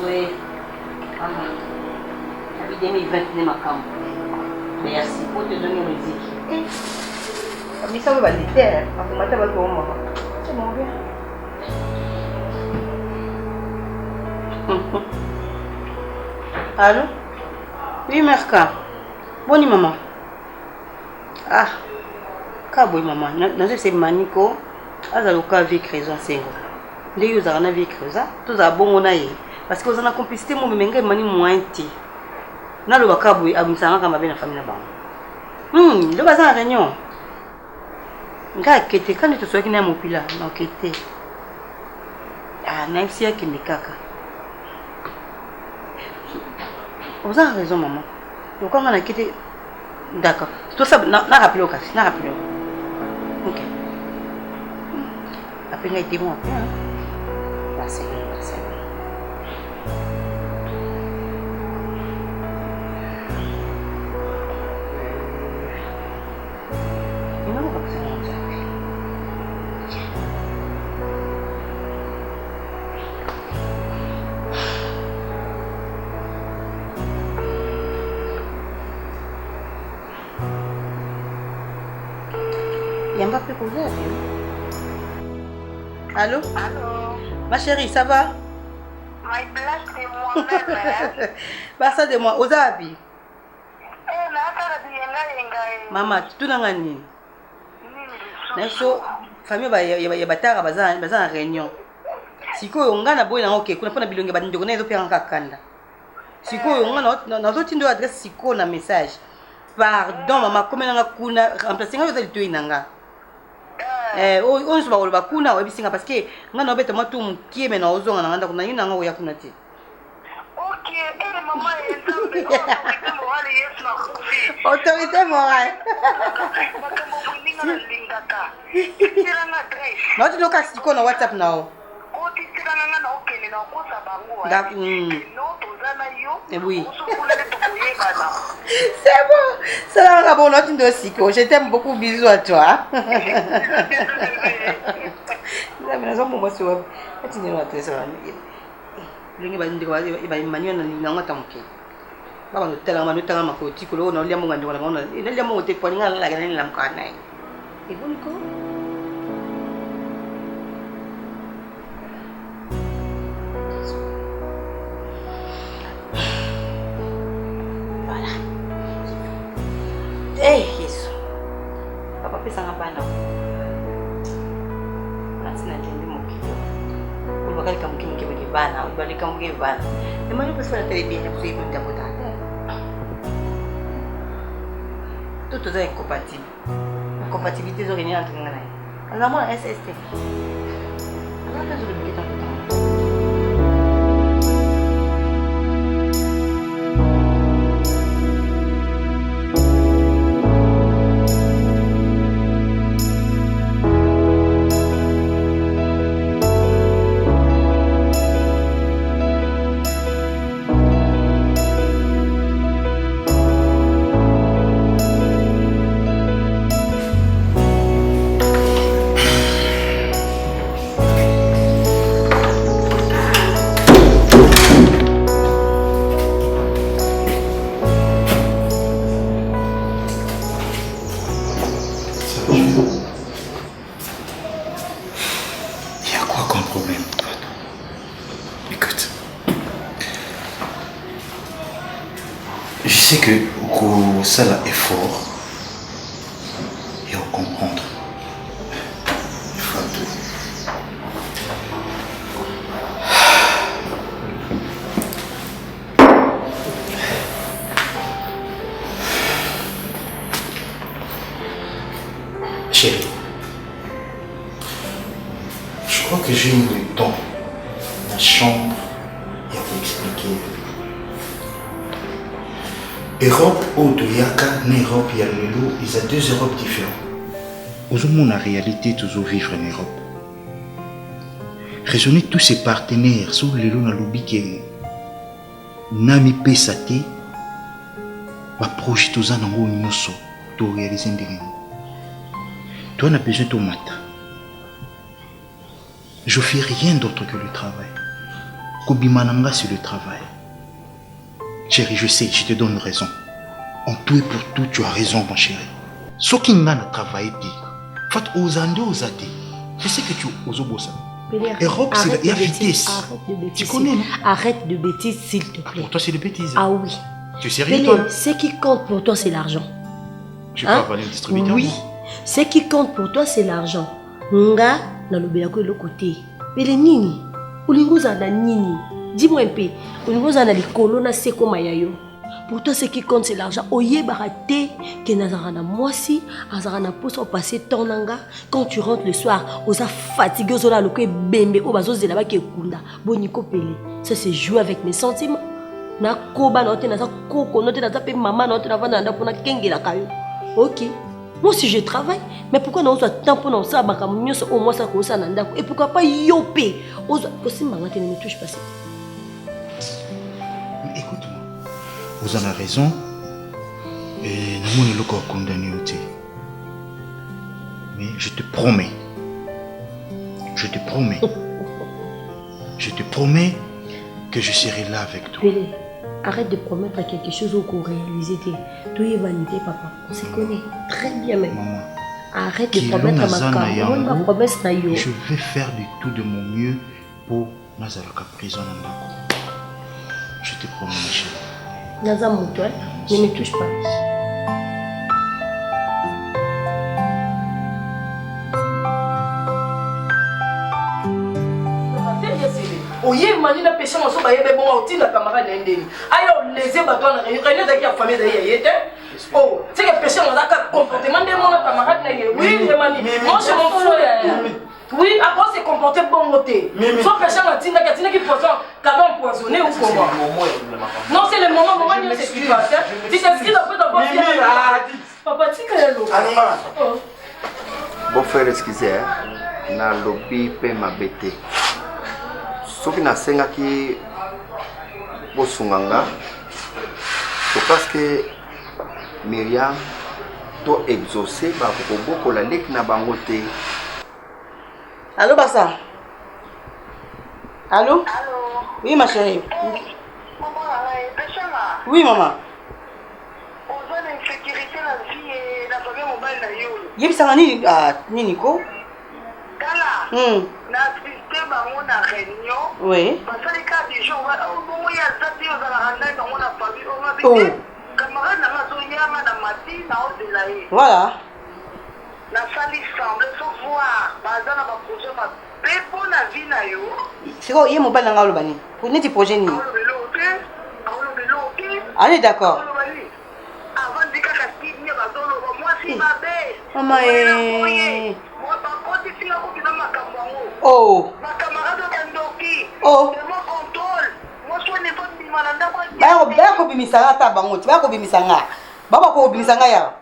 Oui. Depuis 2020, merci pour te donner musique. Mais ça va être terre. C'est bon, bien. Allô? Oui, Merka. Bonne maman. Ah, Kaboy maman. Dans ce manico, Azaluka avec raison, c'est les users en avec raison. Tous à bon on aille. Parce que vous en avez complicité, mon mémé, mani moins ti. Na le Kaboy, Abusanga, comme ma belle famille là-bas. Le bazar en réunion. Nga kete quand tu sois qui n'a mon pila, non kete. Ah, n'a pas qui me caca. Vous avez raison, maman. Donc, quand on a quitté. D'accord. Tout ça, n'a rappelé au cas. N'a rappelé. Ok. Après, il a été bon après. Merci. Merci. Il n'a pas besoin de ça. Il n'y a pas plus causé. Allô? Allô? Ma chérie, ça va? My bless, c'est moi-même. Bah, ça de moi, Ozabi. Eh, là, ça a dit, Maman, tu n'as rien dit. Neso, famille, il y a batara, bazan en réunion. Si quoi, on gagne à boire, ok, qu'on a pas de bilongue, on a des en kakanda. Si quoi, on a notre adresse, si quoi, un message. Pardon, maman, comme on a kuna, remplacer, on va le tuer, nanga. On se va au bakuna, ou bien parce que on a bête moi tout qui est maintenant aux zones, on a qu'on a une nanga ou yakunati. Ok, maman, Autorité morale. Non, tu dois casser quoi dans WhatsApp now. Oui. C'est bon. Ça va, bon, tu dois aussi. Je t'aime beaucoup. Bisous à toi. La maison pour moi, c'est vrai. Tu n'es pas très ça. Il va manuel na ngata mke. Baba no tela manu tela makoti ko no liamu ngandi wala ngona. Ina liamu te ko ngala la gani lam ka nai. E boniko. Voilà. Eh, Yesu. Papa pesa ngapana. Nasina tende mukito. Bakal kamu mungkin bagaimana, balik kamu bagaimana. Emang itu pasti ada televisi aku sih minta buat ada. Tudo é incompatível. A compatibilité zori ni entre ngana. Alors moi SST. Alors là je vais quitter tout. Je sais que ça là est fort et on comprendre. Il faut Chérie, je crois que j'ai eu le temps, la chambre, et à vous expliquer. Europe ou de Yaka, Europe et Almelo, ils ont deux Europes différentes. Aujourd'hui, la réalité toujours vivre en Europe. Raisonner tous ces partenaires sur le long de l'oublié que Nami Pesate va projeter tous en haut nous pour réaliser un délai. Toi, on a besoin de ton matin. Je fais rien d'autre que le travail. Kobimananga sur le travail. Chérie, je sais, je te donne raison. En tout et pour tout, tu as raison, mon chéri. Ce qui n'a travaillé pire. Fat ozande ozate. Je sais que tu oses bossa. Europe, c'est la vitesse. Arrête de bêtises. Tu connais, non? Arrête de bêtises, s'il te plaît. Pour toi, c'est des bêtises. Ah oui. Tu es sérieux, toi? Ce qui compte pour toi, c'est l'argent. Je peux avaler un distributeur. Oui. Ce qui compte pour toi, c'est l'argent. Nga, na lobelako de l'autre côté. Pele nini? Ulingoza na nini? Dis-moi un peu. Ulingoza na likolo na seko mayayo. Pour toi, ce qui compte, c'est l'argent. Oye barate, que nazarana moisi, azarana pousse au passé ton nanga. Quand tu rentres le soir, osa fatigué, osa le kwe bembe, obazo zelaba ke kunda. Boniko pele. Ça, c'est jouer avec mes sentiments. Na koba note na sa koko note na sa pe maman note na vanda pour na kenge la kayo. Ok. Moi aussi je travaille, mais pourquoi non soit temps pour non ça bakamunyo au moins ça ko ça nanda et pourquoi pas yopé. Osa aussi maman ne me touche pas ça. Écoute-moi. Vous en avez raison. Et nous ne l'avons pas condamné au thé. Mais je te promets. Je te promets. Je te promets que je serai là avec toi. Pélé, arrête de promettre quelque chose au qu'on réaliser. Tout est vanité, papa. On se connaît très bien même. Maman. Arrête de promettre à ma promesse. Je vais faire du tout de mon mieux pour Nazaraka prison. Je te promets, ma chérie. Naza Moutoué, ne me touche pas. Oye mani na péché mon soba yebe bon outil na camarade ndeni. Ayo les bateaux na réunion de la famille de yete. Oh, c'est que péché mon aka comportement de mon camarade na yé. Oui, mani. Moi je m'en fous. Oui, à quoi c'est comporté bon côté. Soit péché na tinda qui poisson cadeau empoisonné ou comment. Non, c'est le moment c'est ce qui passe. Tu t'inscris après ta voix. Papa tu que le Oh. Bon frère, excusez, na lobby pe mabete. Soki nasengaki bosunganga to parce que Myriam to exaucer ba koboko la lek na bango te. Allô Bassa? Allô? Allô? Oui ma chérie. Maman, oui maman. on a une sécurité la vie et la famille mobile na yo. Yebisanga nini nini ko? Kala. Na assisté bango na réunion. Oui. Parce que les cas des gens bon il y a ça dit aux arrangés dans la famille on a dit camarade na mazoyama na mati na odelaye. Voilà. La salle semble sans voir bazana ba projet ma pepo na vie na yo. C'est quoi yé mobile nga lobani? Pour neti projet ni? Allez d'accord. Avant de kaka kidney bazolo moi si ma belle. Maman Moi par contre si la copine makambo ngo. Oh. Ma camarade bandoki. Oh. Moi contrôle. Moi je ne pas ni malanda quoi. Ba ko bimisanga ta bango, tu ba ko bimisanga. Baba ko bimisanga ya.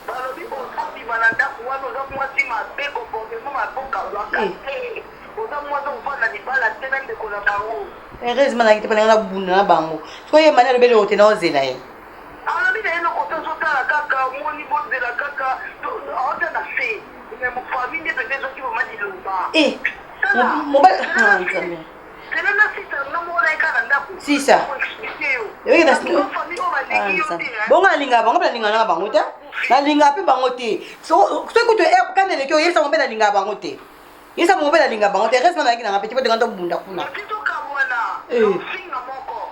Balobi ko sapi malanda kwa no moi si ma belle comportement ma boka waka. Oza moi zo fana di bala tena de ko na bango. Heureusement na kiti pana na bunda na bango. So ye mani lobele hote na ozela ye. Alors bi na ko to sota la kaka moni bo de la kaka oza na se. Mais mon famille ne peut pas qui va dire là. Eh. Mon ba nzambe. C'est même si ça non mo la kaka ndako. Si ça. Yeke na sino. Bonga linga bango pe linga na bango ta. Na linga pe bango te. So ko to e kana le kyo yesa mo pe na linga bango te. Yesa mo pe na linga bango te. Reste na kina ngapeti po de ngando bunda kuna.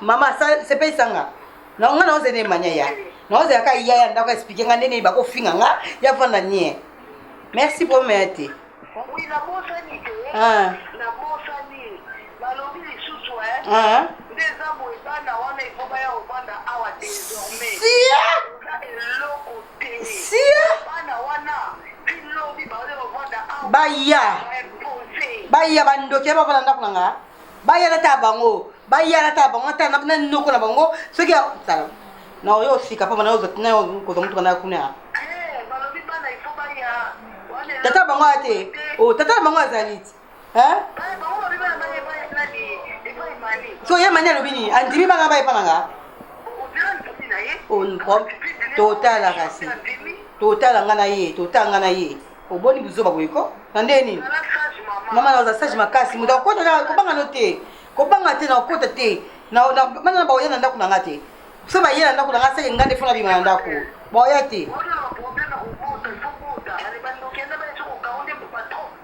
Mama c'est pas ça nga. Na nga na ozene manya ya. Na ozeka ka iya ya ndako expliquer nga nene ba ko finga nga ya fanda nie. Merci pour m'aider. Oui, la bossa ni que. Ah. La bossa ni. Balobi les sous Ah. Des abo et bana wana il faut pas y vendre awa désormais. Si. Si. Bana wana bilobi ba vendre awa. Baya bandoki ba bana ndako nga. Baya na tabango. Baya na tabango ta na noko na bango. Ce qui a na yo sika pa na yo na ko zomutu kana kuna. Balobi bana il faut pas y Tata bango ate. Oh, tata bango azaliti. Hein? So ye manya lobini, andimi banga ba ipanga. On pom total akasi. Total ngana ye, total ngana ye. Oboni buzoba boyiko. Nandeni. Mama na za sage makasi, muda ko tala ko banga note. kobanga te na okota te na bana ba oyana ndako na ngate so ba yena ndako na ngate se ngande fona bima ndako ba oya te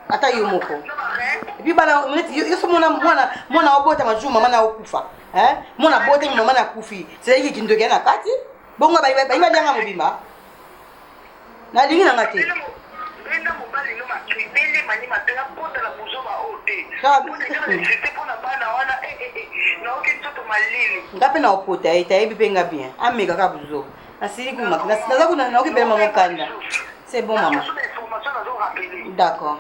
ata yo moko et puis bana yo so mona obota majuma mana okufa mona bote mama na kufi c'est qui kindoke na kati bongo ba lianga mobimba na lingi na ngate Brenda mobali no makribele mani matela pota la buzoba ote. C'était pour na bana wana na oke toto malili. Ngape na opota itayebi penga bien. Ameka ka buzo. Asili ku makina. Naza kuna na oke bela mama kanda. C'est bon maman. D'accord.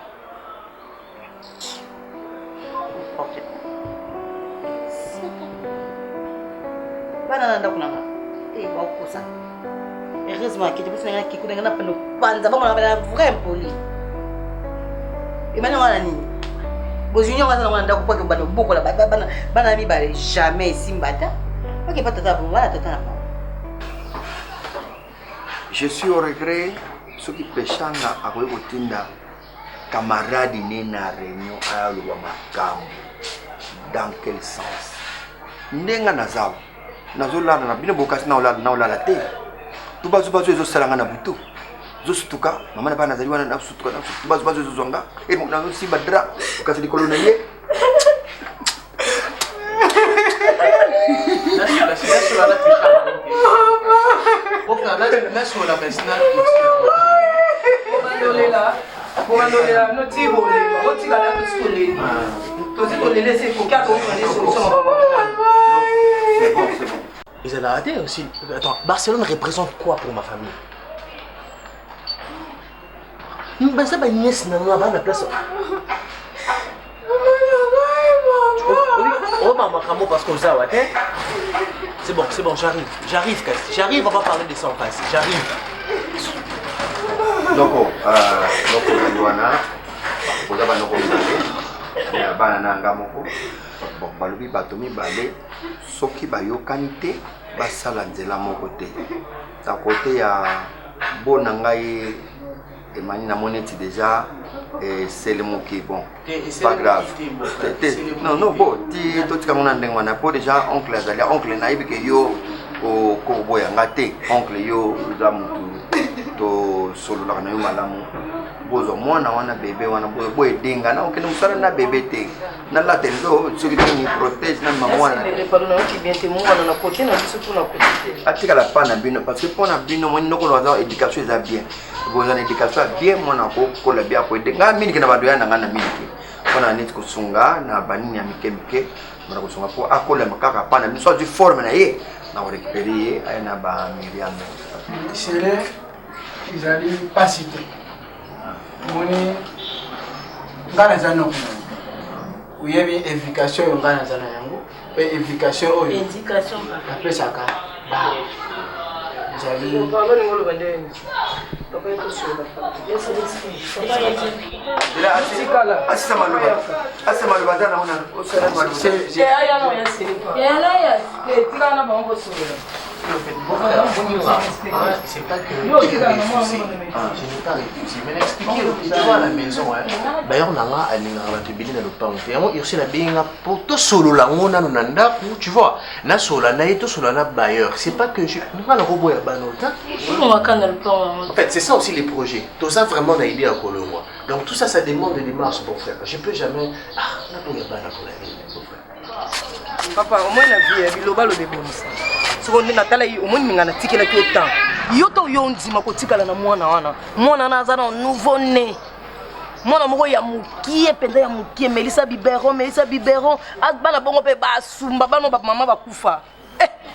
Bana nanda kuna nga. Ba kosa. Heureusement que tu peux faire quelque chose de pas nous panza bon on a vrai poli et maintenant on a ni bozunion on a ndako kwa bana boko la bana mi ba jamais simbata OK pas tata bon voilà tata na je suis au regret ce qui pêchanga à quoi kotinda camarade né na réunion à lo makam dans quel sens ndenga nazawa nazola na bino bokasi na ola te tubazo ezo salanga na butu zo sutuka mama na bana zaliwa na sutuka na tubazo ezo zonga e mo na si badra kasi likolo na ye c'est bon. Ils allaient arrêter aussi. Attends, Barcelone représente quoi pour ma famille? Ben ça, ben Inès n'a pas la place. Oh maman, parce qu'on ça, ouais. C'est bon, j'arrive, on va parler de ça en face. J'arrive. Donc, Luana, vous avez un banana bon, balobi batomi balé, soki bayo kanite, basala nzela moko te. Ta côté ya bonangai et mani na moneti déjà c'est le mot qui est bon. Pas grave. Non, bon, ti to tika mona ndenge wana po déjà oncle azali, oncle na ibi ke yo o ko boya ngate, oncle yo za mutu to solo la na yo malamu. Bozo mwana wana bébé wana boye dinga na okene musala na bébé te na la tendo ce qui ni protège na maman wana les parents qui bien te mwana na côté na biso pour na côté atika la pana bino parce que pona bino moni noko na éducation eza bien bozo na éducation bien mwana ko la bien ko dinga mini kina badoya na ngana mini pona neti ko sunga na banini ya mike mwana ko sunga po akola makaka pana biso du forme na ye na récupérer ay na ba Myriam c'est là ils allaient pas citer moni ngana zano uyebi éducation yo ngana zana yango pe éducation oyo Indication apesaka ba jali papa ni ngolo bandeni papa yeto sola asema lubata na ona osala malu c'est aya no ya silipa ya la ya tika na bango sola C'est pas que je vais m'expliquer. Tu vois à la maison, d'ailleurs, on a un ingénieur dans le pain. Il y a bien pour tout solo là, on a nanda, tu vois. Na sola, na eto sola na bailleur. C'est pas que je ne pas le robot à banota. En fait, c'est ça aussi les projets. Tout ça vraiment on a idée à Colombo. Donc tout ça, ça demande des démarches pour faire. Je peux jamais. Ah, na pour y avoir la papa au moins la vie biloba lo bebonisa soko ndina tala yi au moins mingana tikela ki autant yoto yo ndima ko tikala na mwana na azana nouveau né mwana moko ya mukie penza ya mukie Melissa biberon bana bongo pe ba sumba bana ba mama ba kufa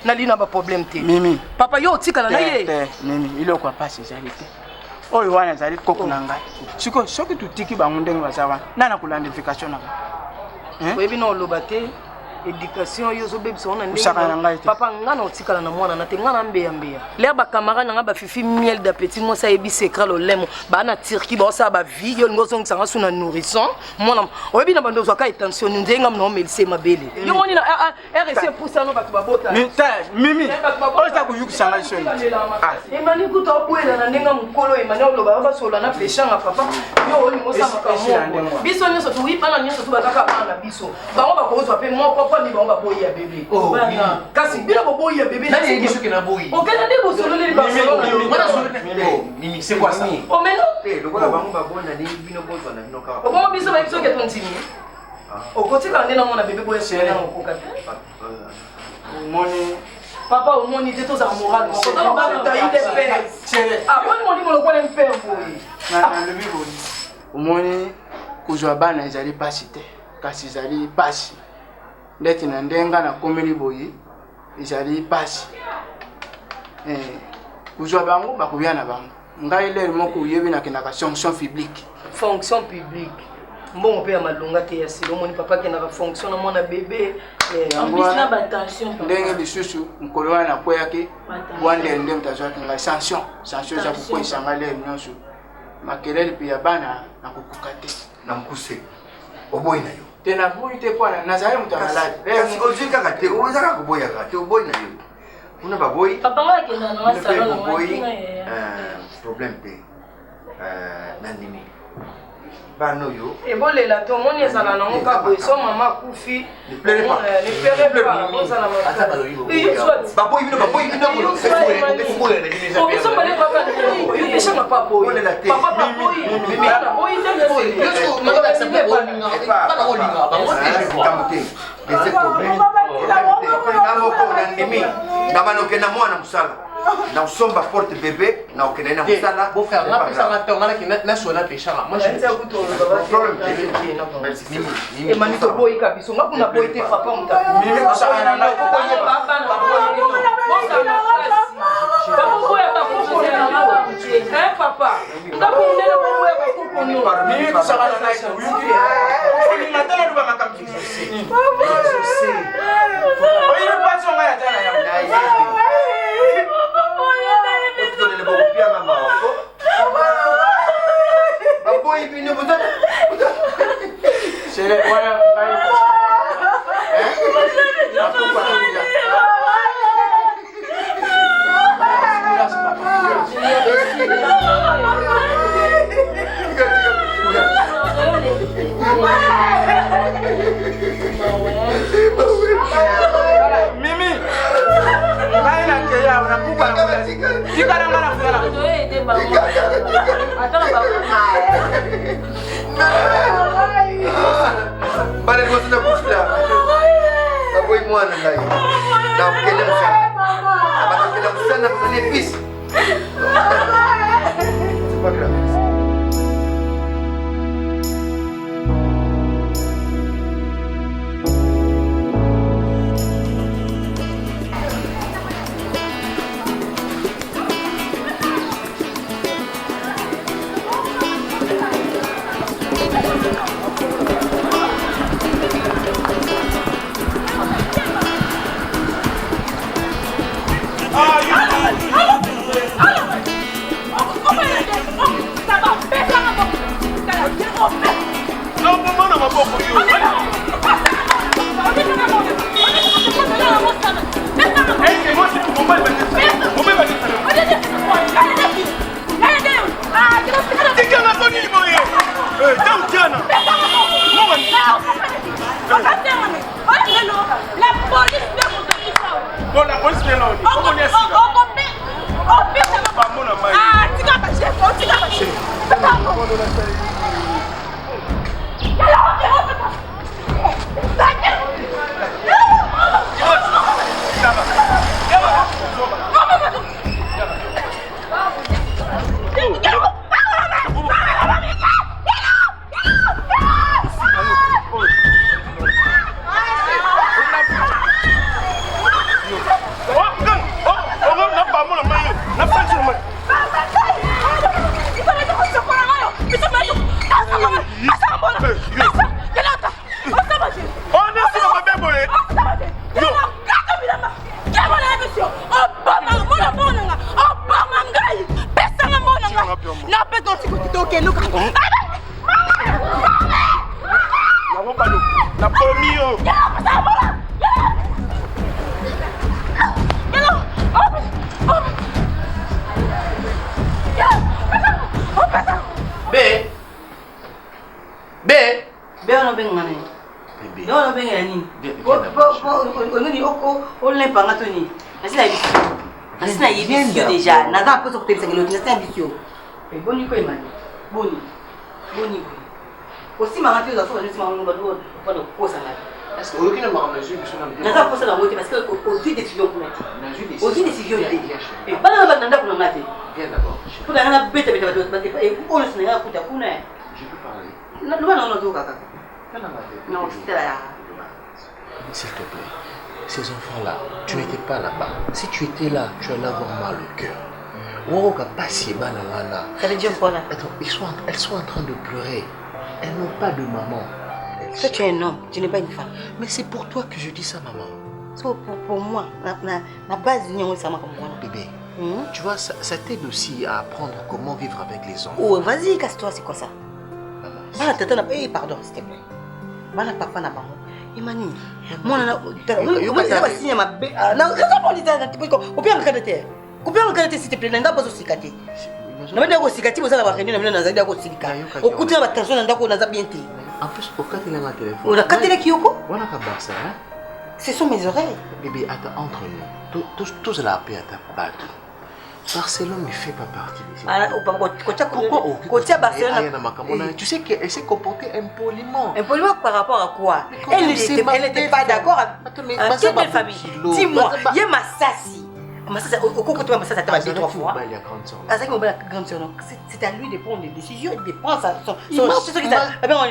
na lina ba problème te mimi papa yo tikala na ye mimi ile kwa pasi zalite oyo wana zali koko na ngai siko soki tutiki bango ndenge bazawa nana kulandification na oyebi na oloba te éducation yo zo bebisa on Usaka na ngai te. papa ngana otikala na mwana na te ngana mbeya mbeya lea ba camarade nga ba fifi miel d'appétit moi ça ebi secret lo lemo ba na Turquie ba ça ba vie yo ngozo ngtsanga suna nourrisson mwana oyebi na bando zwa ka attention ndenga mna omelise mabele yo moni na RC poussa no ba bota Mimi oza kuyukisanga isoni emani kuta okwela na ndenga mukolo emani oloba ba sola na peshanga papa yo oli ngosa makamo biso nyoso tu wipana nyoso tu bakaka bana biso bango bakozwa pe moko kwa ni bango baboyi ya bébé bana kasi bila boboyi ya bébé na biso ke na boyi okena de bosolo le basolo Mimi c'est quoi ça o meno le quoi bango babona ni bino bozwa na bino ka o biso ba biso ke tontini okotika ndena mona bébé boye sele na okoka te moni papa au moni te toza moral moko to ba ta ide pe ah moni mo lokole mpe boyi na lebi boni omoni kuzwa bana ezali pasi te kasi ezali pasi ndeti na ndenga na komeli boyi ezali pasi kuzwa bango bakubia na bango ngai lelo moko yebi na kenaka fonction publique mbongo pe ya malonga te ya silo moni papa ke na fonction na mwana bébé en plus na ba tension ndenge lisusu mukolo wana kweyaki wande ndem tazwaki ngai sanction za kukwesa ngai lelo nyonso makelele pe ya bana na kukuka te na mkuse oboyi na yo tena boyi te kwa nazali mutu malade kasi ozika ka te ozaka kuboya ka te oboyi na yo kuna baboyi papa wa kenda na masala na boyi problème pe nandimi bano yo ebolela to moni ezala nango ka boye so mama kufi ne plere pas ozala baboyi bino obiso bale papa yo peshanga papa oyo papa baboyi bana boyi na manoke na mwana musala na usomba porte bébé na okena na musala beau frère na pesa ngata ngana ki na sona peshanga moi je e manito boyi kabiso ngakuna boyi te papa muta mimi kusaka na ngai papa ngakundela boyi bakukunyo mimi kusaka na ngai uyuki oli matana duba makambi oyi paso ngai atana ya baboyi bino buta sele waya ngai Mimi ngai na keya na kupa na kula tikala ngana kula bale ngozi na kufla baboyi mwana ngai na okele musana abakele musana kwenye pisi c'est pas grave. Bisa Na pomio. Be ono benga nani? Be ono benga nini? Nini o lempa ngato ni. Asina yebisio déjà. Naza poso kutebisa ngelo tina sina bisio. Boni ko imani. Boni. Aussi ma radio da fo ni sima ngomba do ko kosa na. Est-ce que aucune marque mesure que son Naza poso la moitié parce que aussi décision pour mettre. Aussi décision. Et pas dans la nanda pour ngate. Viens d'abord. Pour la bête et on le sina kuta kuna. Je peux parler. Non, do kaka. Non, c'était là. S'il te plaît, ces enfants-là, tu n'étais pas là-bas. Si tu étais là, tu allais avoir mal au cœur. Ça veut dire quoi là? Attends, elles sont en train de pleurer. Elles n'ont pas de maman. Toi, tu es un homme, tu n'es pas une femme. Mais c'est pour toi que je dis ça, maman. Pour moi, la base du c'est comme moi. Bébé, tu vois, ça t'aide aussi à apprendre comment vivre avec les enfants. Oh, vas-y, casse-toi, c'est quoi ça? Pardon, s'il te plaît. Bana papa na bango. Imani. Moi na signé ma bé. Na raison pour l'idée na tipo ko bien regarder. Ko bien regarder s'il te plaît, nda bozo sikati. Na menda ko sikati boza ba réunion na zaidi ko silika. Okutina ba tension nda ko na za bien te. En plus, au cas de la téléphone. On a katele kiyoko? Voilà ka ça, hein? Ce sont mes oreilles. Bébé, attends, entre nous. Tous la paix à ta batte. Barcelone ne fait pas partie de Pourquoi tu sais qu'elle s'est comportée impoliment. Impoliment par rapport à quoi? Elle n'était pas d'accord avec quelle famille? Dis-moi, il y a ma sassi. C'est à lui de prendre des décisions, de prendre son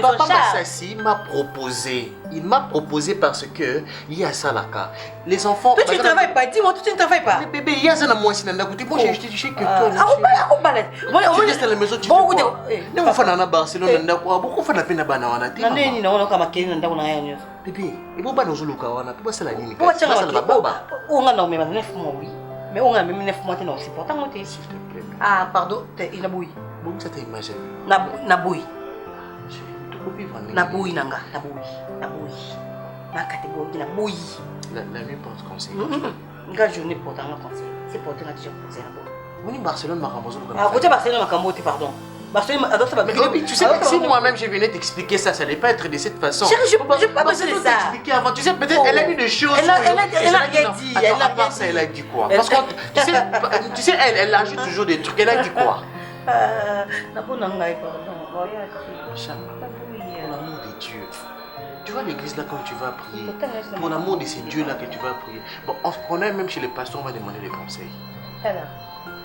Papa Massassi m'a proposé. Il m'a proposé parce que il y a ça là. Les enfants. Toi tu ne travailles pas, dis-moi, toi tu ne travailles pas. Bébé, il y a ça dans moi aussi. Moi j'ai que toi. Tu restes à la maison, tu fais quoi? Non, on fait à Barcelone, beaucoup de peine à Banana. Bébé, et bon, bah, nous allons pourquoi c'est la ligne? Pourquoi tu as mais on a même 9 mois, c'est important. S'il te plaît. Ah, pardon, il a bouilli. Bon, ça t'imagine. Na bouilli. Na bouilli, nanga. Na bouilli. Na bouilli. Ma catégorie, na bouilli. La nuit porte conseil. La journée porte un conseil. C'est porté, on a déjà conseil. On est Barcelone, ma camozo. Ah, côté Barcelone, ma camozo, pardon. Barcelone, alors ça va bien. Tu sais, si moi-même je venais t'expliquer ça, ça n'allait pas être de cette façon. Je n'ai pas besoin de ça. T'expliquer avant. Tu sais, peut-être elle a dit des choses. Elle a rien dit. Elle a dit quoi? Parce que tu sais, elle ajoute toujours des trucs. Elle a dit quoi? Pour l'amour de Dieu. Tu vois l'église là quand tu vas prier. Pour l'amour de ces dieux là que tu vas prier. Bon, on est même chez le pasteur, on va demander des conseils.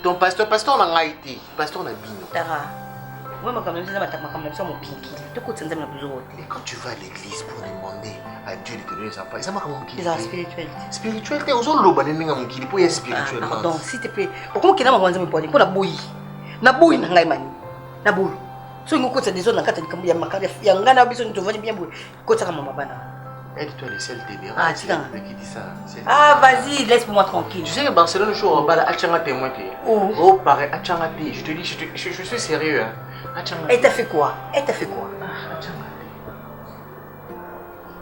Ton pasteur n'a pas été. Pasteur n'a bino. Moi, ma caméra, c'est mon pinky. Et quand tu vas à l'église pour demander à Dieu de te donner sa part, ça m'a comme qui est spiritualité. Spiritualité, aux autres, l'eau, il faut être spirituellement. Donc, s'il te plaît, comment qu'il y a un moment pour la bouillie? Na bouillie, n'a pas na boule. Si on écoute des zones dans le il y a un gars qui a bien bouillie. Côté à maman. Aide-toi les seuls débats. Ah, tu qui dit ça. Ah, vas-y, laisse-moi tranquille. Tu sais que Barcelone, je suis au bal à Tchangate, moi. Oh, pareil, à Tchangate. Je te dis, je suis sérieux. Elle t'a fait quoi? Elle t'a fait quoi?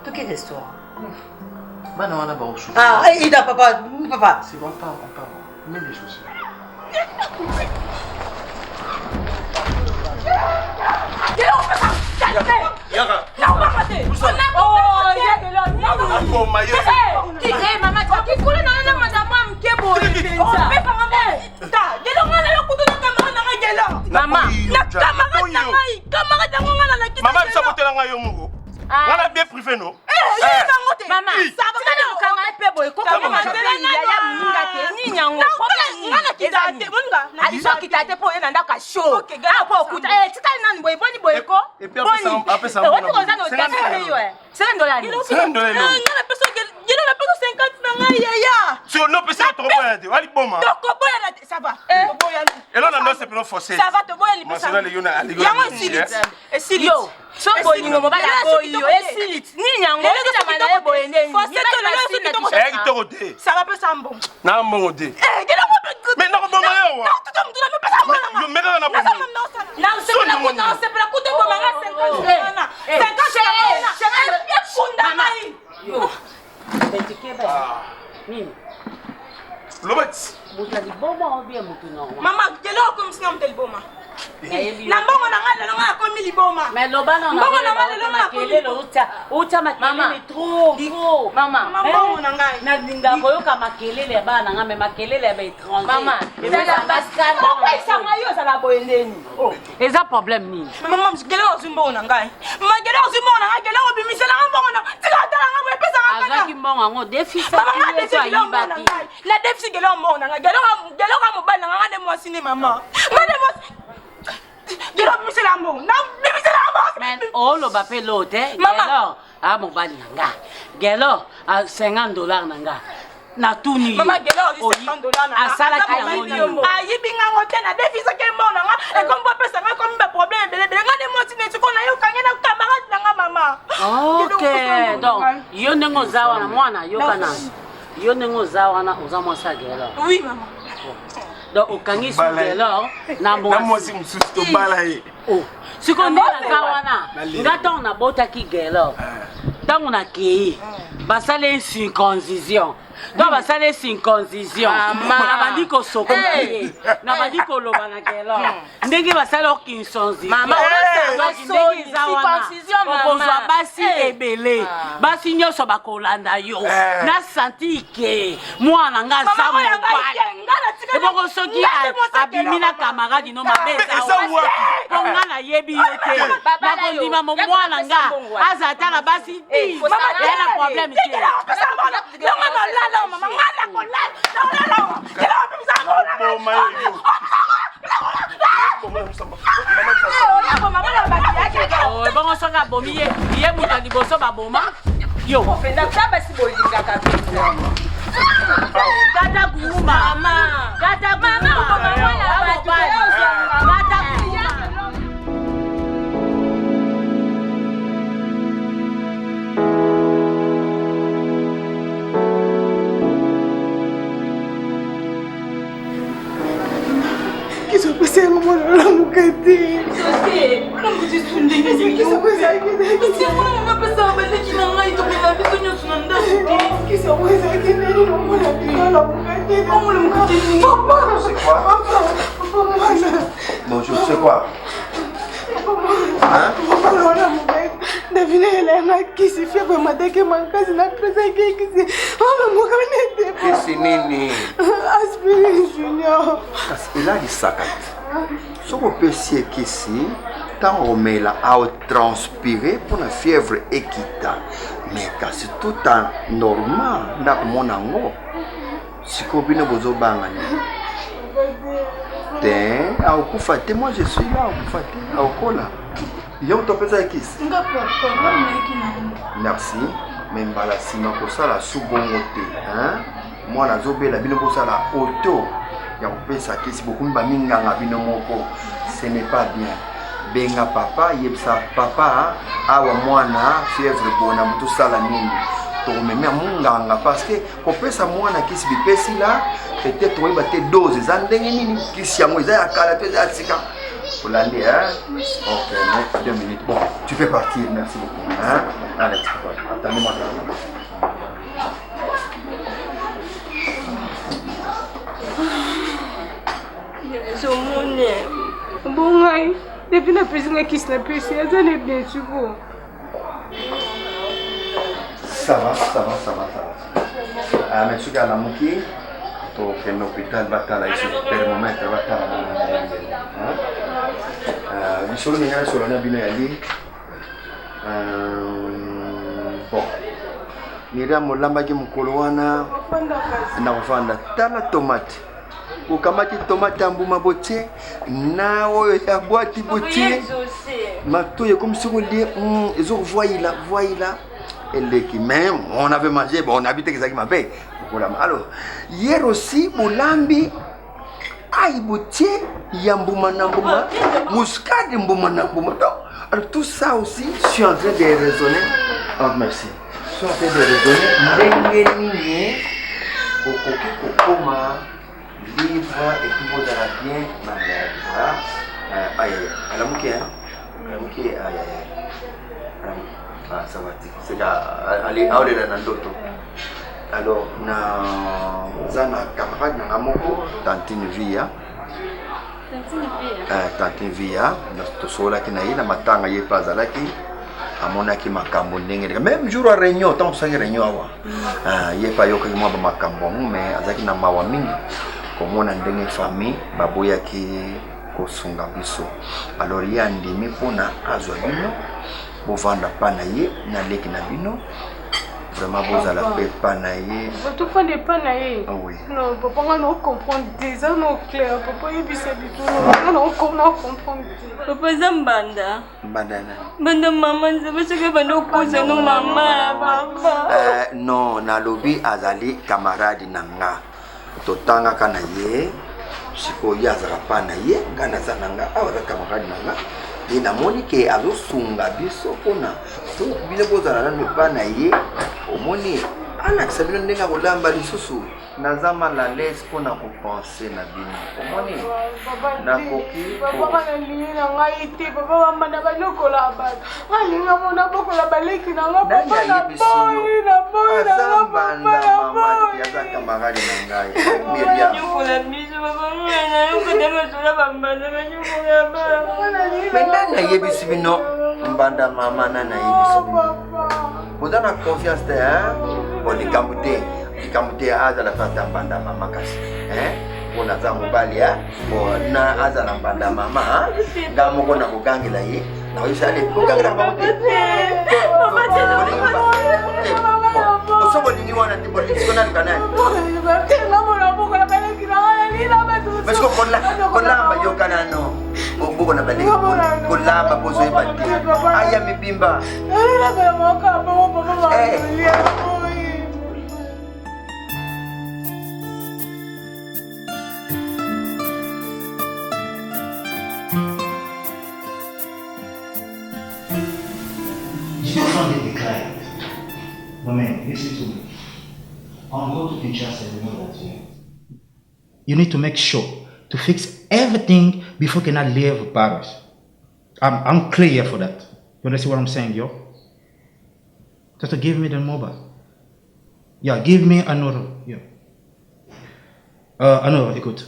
De quelle histoire? Ah, il n'a papa. C'est bon, on part. Mets les chaussures. Maman, bien privé, non? Maman, ça va mais non, Yo mets dans la boîte. Non, c'est pas la coupe, non, c'est pas la coupe de Bomanga 50 Lobet. Maman, quelle heure comme si on te le boma? Na mbongo na ngala nga akomi liboma. Mais lobana na mbongo na ngala nga makelele uta makelele trop. Mama, mbongo na ngai. Na linga koyoka makelele ya bana nga me makelele ya ba étranger. Mama, ezala bascade. Pourquoi ça mayo ça la boyendeni? Oh, eza problème ni. Maman, quelle heure zumbo na ngai? Ma quelle heure zumbo na ngai? Quelle heure bimisela nga mbongo na. Tika tala nga mo pesa nga. Azaki mbongo ngo déficit. Maman, déficit libati. La déficit quelle heure mbongo na ngai? Quelle heure mo bana nga de moi ciné maman. Nga de moi Gelo bimisi la mbongo. Na bimisi la mbongo. Mais oh lo ba pe lo te. Gelo a mo bani nga. Gelo a $50 nanga. Na tuni. Mama gelo $50 nanga. Asala ki yango. Ayibi nga ngote na defisa ke mbongo nanga. E comme pesa nga comme ba problème bele bele nga de moti ne tiko na yo kanya na camarade nanga mama. OK. Donc yo nengo zawa na mwana yo kana. Yo nengo zawa na uza mwasa gelo. Oui maman. Donc okangi su gelo na mwasi mususu to balaye. Oh. Siko ndela kawana. Ngato na bota ki gelo. Tango na kei. Basale circoncision. Donc basale circoncision. Na bandiko soko. Na bandiko loba na gelo. Ndenge basale circoncision. Mama, ndenge circoncision mama. Kozwa basi ebele. Basi nyoso bakolanda yo. Na santi ke mwana nga zamu pale. Eboko soki abimina camarade no mabeza. Onga na yebi yote. Bakondima mo mwana nga azata na basi. Mama, yana problème ti. Mama, ngala kola. Oh, bongo soka bomi ye muta liboso ba boma. Yo. Ofenda taba si bolinga kabisa. Gata guma. Mama. Gata guma. Mama, gata guma. Qu'est-ce que c'est mon la mukati? C'est on a dit sunde ni. Qu'est-ce que c'est que c'est on va pas ça belle qui n'a rien de la vie que nous sunanda. Qu'est-ce que c'est que c'est mon la mukati? On le mukati. Papa, c'est quoi? Bonjour, c'est quoi? Hein? Kisi nini? Aspirine Junior. Il a dit ça. Ce qu'on peut essayer qu'ici, tant on met là à transpirer pour la fièvre équita. Mais quand c'est tout en normal, n'a mon ango. Si qu'on vient vous obangani. Moi je suis là, merci. Même la sima pour ça la sous-bongoté. Moi la zobe la bino pour ça la auto. Ya vous ça qui beaucoup minganga bino moko. Ce n'est pas bien. Benga papa yebsa papa awa mwana fièvre bona tout ça la nini. Tomemea munganga parce que kopesa mwana kisi bipesi là peut-être oui baté dose za ndenge nini kisi yango za yakala pe za tsika Hollande hein. OK, mais 2 minutes. Bon, tu peux partir, merci beaucoup hein. Allez, attendez-moi. Je m'en bon aïe, depuis la personne qui se la pêche, elle est bien sûr. Ça va. Ah, mais tu as la moquée, tu as un hôpital, batala ici, thermomètre, batala. Il faut que sur la nabine ali. Bon. Mira molamba ki mukolowana na kufanda tala tomate. Ukamati tomate ambuma botie na oyo ya boîte botie. Matoye comme si on dit ils ont voyé là. Et qui même on avait mangé, bon on habitait que ça qui m'a fait. Alors hier aussi Molambi aïe boutier yambuma nambuma muscade mbuma. Alors tout ça aussi je suis en train de raisonner. Oh merci. Je suis en train de raisonner. Kokoma livre et puis vous allez bien voilà aïe elle a manqué hein elle a manqué aïe ah ça va c'est allez allez là dans d'autres alors na zana camarade na moko tantine via tantine via to sola ki na ina matanga ye pazalaki amonaki makambo ndenge même jour à réunion tant que ça réunion awa ye pa yoka mo ba makambo mais azaki na mawa mingi komona ndenge famille baboyaki kosunga biso alors ye andimi mpona azwa bino bovanda pa na ye na leki na bino vraiment bozala pe pa na ye tofande pa na ye non papa nga na comprendre déjà non clair papa yebisa biso nga na comprendre papa eza mbanda banda mama nzambe soki banda okoza no mama papa non nalobi azali camarade na nga totangaka na ye sikoyo azala pa na ye nga naza na nga awa aza camarade na nga ye namoni ke azosunga biso mpona bino bozala nano pa na ye omoni alakisa bino ndenge akolamba lisusu naza mal à l'aise mpona kopense na bino omoni nakoki papa nalingi na ngai te papa bambanda banyokola bato alinga mona bokola baleki na nga papa na boyi aza mbanda mama aza camarade na ngai banyokola biso papa nayokodemesola bambanda banyokola bato nani nayebisi bino mbanda mama nani nayebisi bino boza na confiance te likambo te azala tata mbanda mama kasi mpona aza mobali na azala mbanda mama nga moko na kogangela ye nakoyisale kogangela bango te oso bolingi wana te bolingisiko naluka nani masiko kolamba yokanano obokona baleki kolamba bozoyeba te aya mibimba Listen to me. On go to Kinshasa, you know that. You need to make sure to fix everything before you can leave Paris. I'm clear for that. You understand what I'm saying, yo? Just give me the mobile. Yeah, give me another. Yeah. Alors, écoute.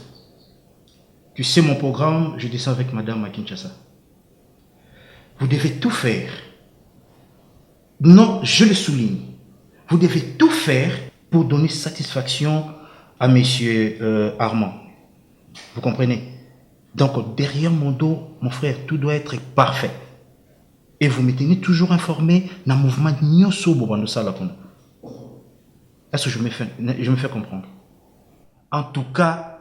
Tu sais mon programme, je descends avec madame à Kinshasa. Vous devez tout faire. Non, je le souligne. Vous devez tout faire pour donner satisfaction à monsieur Armand. Vous comprenez? Donc, derrière mon dos, mon frère, tout doit être parfait. Et vous me tenez toujours informé dans le mouvement Nyoso Bobando Salapon. Est-ce que je me fais comprendre? En tout cas,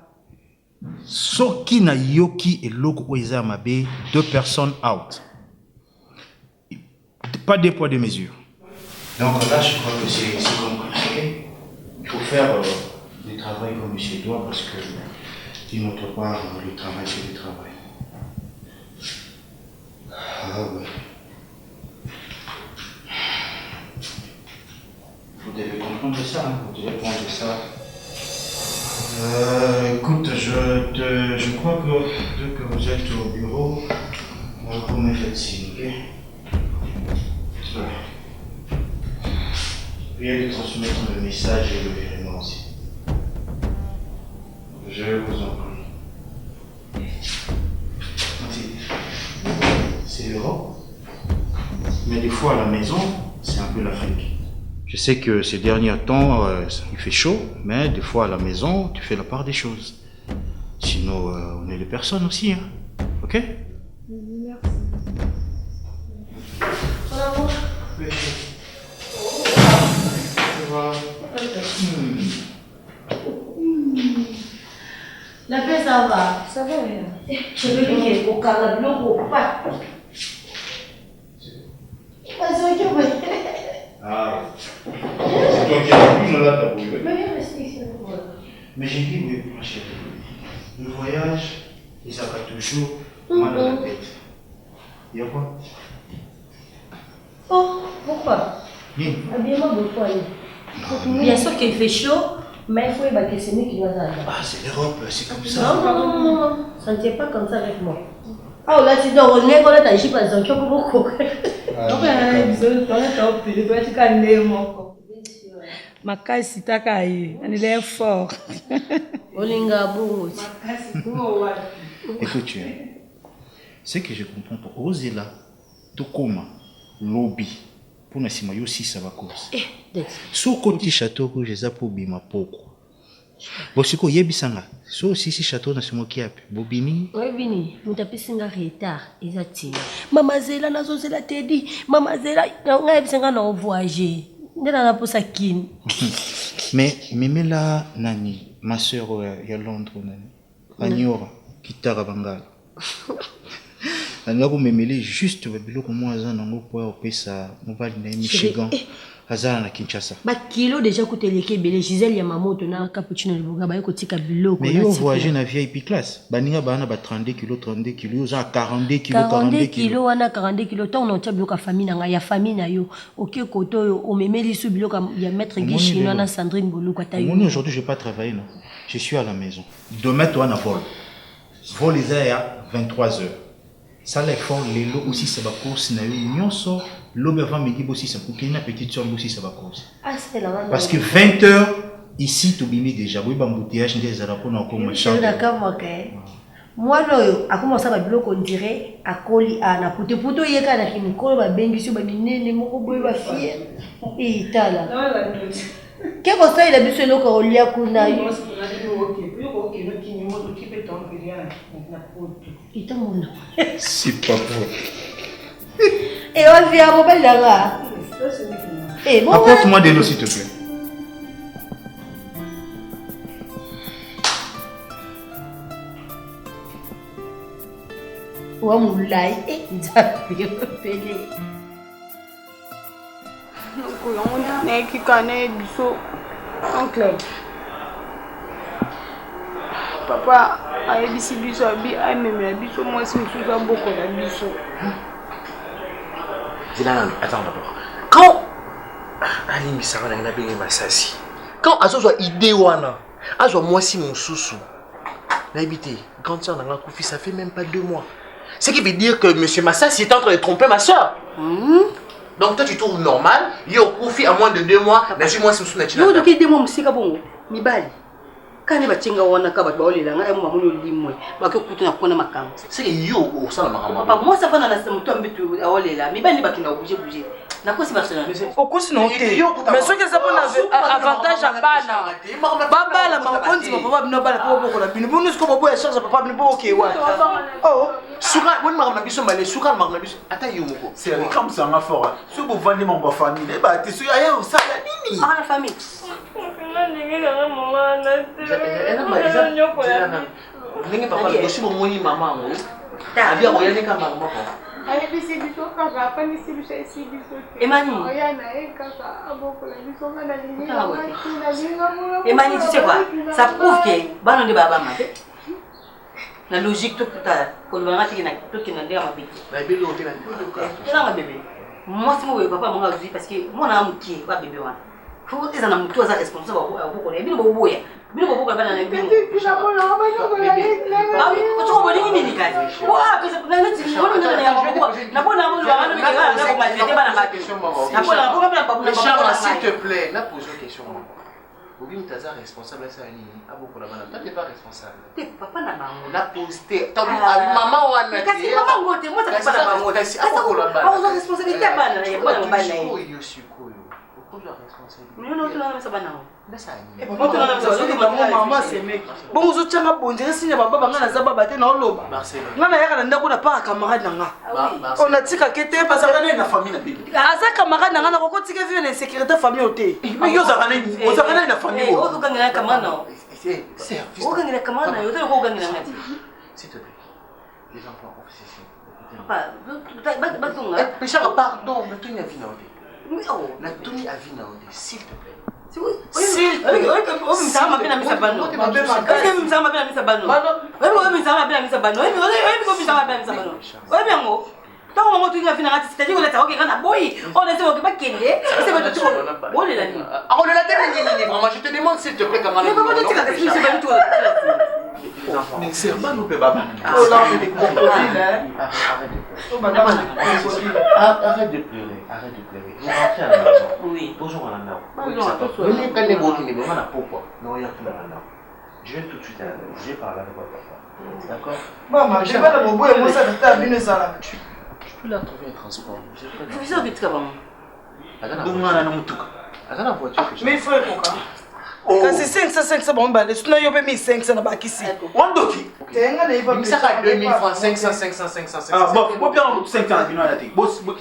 Soki na Yoki et Loko Oeza Mabe, 2 personnes out. Pas des poids de mesure. Donc là, je crois que c'est compris. Il faut faire du travail comme monsieur doit parce que, d'une autre part, le travail, c'est du travail. Ah ouais. Vous devez comprendre ça, hein? Vous devez prendre ça. Écoute, je crois que dès que vous êtes au bureau, vous me faites signe, ok? Ouais. Veuillez de transmettre le message et le virement aussi. Je vous en prie. Merci. C'est l'Europe. Mais des fois à la maison, c'est un peu l'Afrique. Je sais que ces derniers temps, il fait chaud, mais des fois à la maison, tu fais la part des choses. Sinon, on est des personnes aussi, hein. Ok? Merci. La paix, ça va. Ça va, oui. Je veux dire qu'au Canada, l'eau, pas. Ah, c'est toi qui as vu, là, t'as voulu. Mais j'ai dit, oui, ma chérie. Le voyage, il ça va toujours mal dans la tête. Il y a quoi? Oh, pourquoi? Bien. Bien sûr qu'il fait chaud. Mais il faut que c'est nous qui nous avons. Ah, c'est l'Europe, c'est comme ça. Non, ça ne tient pas comme ça avec moi. Ah, là, tu dois revenir quand tu as dit pas que beaucoup. Makasi takai, il est fort. Olinga bongo. Écoute, ce que je comprends pour oser là, tout comme lobby pour nous simayo aussi ça va cause. Sur côté château que j'ai za pour bima poko. Bosiko yebisanga. So si château na simoki api. Bobini. Oui bini, mutapisinga retard ezati. Mama Zela nazo Zela tedi. Mama Zela nga yebisanga na voyager. Ndela na posa kin. Mais là nani, ma sœur ya Londres nani. Anyora kitara bangala. Nanga ko memeli juste biloko mo aza nango po opesa mobali na Michigan. Azala na Kinshasa. Ba kilo déjà coûteleke belé Gisèle ya mamoto na cappuccino liboga ba yoko tika biloko. Mais yo voyager na VIP classe. Baninga bana ba 32 kg, yo za 42 kg, 42 kg wana 42 kg tant on tia biloko famille na ya famille na yo. OK koto yo o memeli su biloko ya maître Guy chinois na Sandrine Boluka ta yo. Moi aujourd'hui je vais pas travailler non. Je suis à la maison. Demain toi na vol. Vol les à 23h. Ça les font les lots aussi ça va course na yo nyonso. L'homme avant midi aussi ça pour qu'il y ait une petite somme aussi ça va cause. Ah c'est là. Parce que 20h ici tu bimi déjà oui bambouteillage des arapos na comme chambre. D'accord OK. Moi là a commencé à biloko on dirait à coli à na puto yeka na kimikolo ba bengiso ba minene moko boye ba fie. Et tala. Que cosa il a biso loko olia kuna yo. C'est pas vrai. Et on vient à mobile là. Eh bon. Apporte-moi de l'eau s'il te plaît. Wa mulai nzaphi pele. Nokuyona nekikane biso. Oncle. Papa ayebisi biso abi amemela biso mwasi mosusu abokola biso. Attends d'abord. Quand Ali Misara n'a pas Massassi, quand Azo a idée wana, Azo moi si mon sous n'habité, quand ça on a couffé, ça fait même pas 2 mois. Ce qui veut dire que Monsieur Massassi est en train de tromper ma soeur. Donc toi tu trouves normal, yo couffé à moins de 2 mois, mais je moi si mon sous yo doki 2 mois musika bongo, mibali. Quand ba chinga wana ka ba olela nga emu mamuno limwe ba ke kutuna kona makambo c'est que yo o sala makamba papa moi ça va na muto mbitu olela mibali ba kinga bouger na kosi personnel okosi no te mais ce que ça peut avantage à bana baba la makonzi papa bino bala po boko la bino bino sko bobo ya charge papa bino bo ke wa oh suka woni makamba biso male suka makamba biso ata yo moko c'est comme ça nga fort so bo vandi mon ba famille ba te so ya o sala nini ah la famille Ninguém papa dosi mo moni mama ngo. Avia ko yane kama mama ko. Aí bisi biso kaka pa ni si biso esi biso. Emani. Oya na e kaka aboko la biso kana lingi. Emani tu sais quoi? Ça prouve que bano de baba ma. La logique tout ta ko banga tikina tout kina ndea ma biki. Na belo tena. Tena ma bébé. Moi c'est mon papa mon avis parce que moi na muki ba bébé wana. Faut que ça na mutu za responsable aboko la bino boboya. Bino boboka bana na bino. Pisa ko la ba ko la ni. Babi, ko ko boni ni kazi. Wa pesa na nati ngoni ngana ya boboka. Na bona ngo ba bana bika na ko malete bana ba. Na bona ko bana babu na ba. S'il te plaît, na pose une question. Bobim Taza responsable ça ni aboko la bana. Toi t'es pas responsable. T'es papa na bango. La poster. Ta maman wana. Kasi maman ngote, moi ça pas na bango. Kasi aboko la bana. Pas responsabilité bana ya bana bana. Yo sikoyo. Pourquoi la responsabilité? Mais non tu na sa bana. Maman c'est mec. Bon vous tchanga bondire signe baba banga na zaba bate na oloba. Ngana yaka na ndako na pa camarade nanga. On a tika kete parce que na famille na bibi. Asa camarade nanga na ko tika vivre na sécurité famille oté. Mais yo zakana na famille. O ko ngana kamana. C'est o ngana kamana yo te ko ngana ngati. S'il te plaît. Les enfants officiers. Papa, batunga. Pécheur pardon, mais tu n'as vu na oté. Na tuni a vu na oté, s'il te plaît. S'il te plaît. O msama pena misa bano. O msama pena misa bano. O msama pena misa bano. O msama pena misa bano. O biango. ntango bango toinga finanga c'est-à-dire olata okeka na boyi oyo ese okeba kende ese bato bolela nini akolela te ndenge nini vraiment je te demande s'il te plaît kanga papa totikaka sibisi bani Mais c'est pas nous, papa. Arrête de pleurer, arrête de pleurer. Vous rentrez à la maison. Oui. Bonjour à la nao. Venez quand les mots qui ne vont pas pourquoi. Non, il y a plus à la nao. Je vais tout de suite à la nao. Je vais parler avec votre papa. D'accord? Maman, je vais pas dans mon bois et moi ça te tape une salle. Je peux la trouver un transport. Vous savez que tu as maman. Attends la voiture. Mais il faut le coca. Kasi 500 bon balé, sinon yo be 1500 na bakisi. Wandoki. Tenga na iba. Ça fait 2000 francs, 500. Ah bon, moi bien 500 bino na ti. Boss, oui,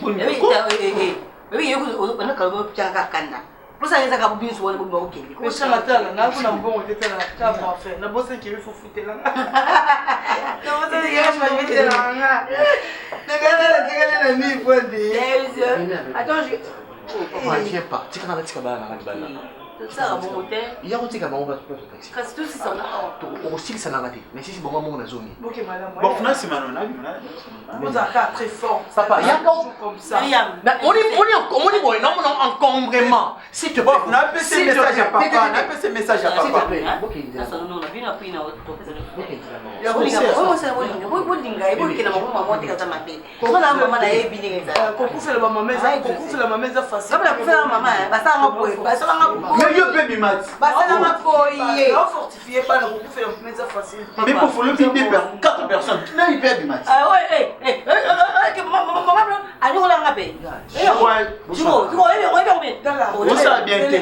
on a quand même bien kanda. Vous savez ça ka bubin so wala bubba okende. Ko shala tala na kuna mbongo tete na ta ba fait. Na bosse qui veut foutre là. Na bosse qui veut foutre là. Na gana na ni bonde. Attends, je viens pas. Tu kana tika bana na bana. Ça va mon hôtel. Il y a aussi quand on va se taxi. Parce que tout c'est ça là. Aussi ça n'a pas été. Mais si bon mon zone. OK madame. Bon, finalement c'est manon. Vous avez très fort. Papa, il y a comme ça. On est bon, non encombrement. S'il te plaît. On a appelé ces messages à papa. On a appelé ces messages à papa. S'il te plaît. Non, on a vu na pina autre. Il y a aussi ça. Ça va dinga, ibo kina mama mama tika za mabe. Ko na mama na yebi dinga za. Ko kufela mama meza, ko kufela mama meza facile. Kama kufela mama, basa ngapo, basa ngapo. Mais yo baby mat. Basa ngapo. On fortifié pas ko kufela meza facile. Mais pour faut le payer 4 personnes. Tu n'as pas du mat. Ah ouais, maman, allez on la ngabe. Tu ça bien été.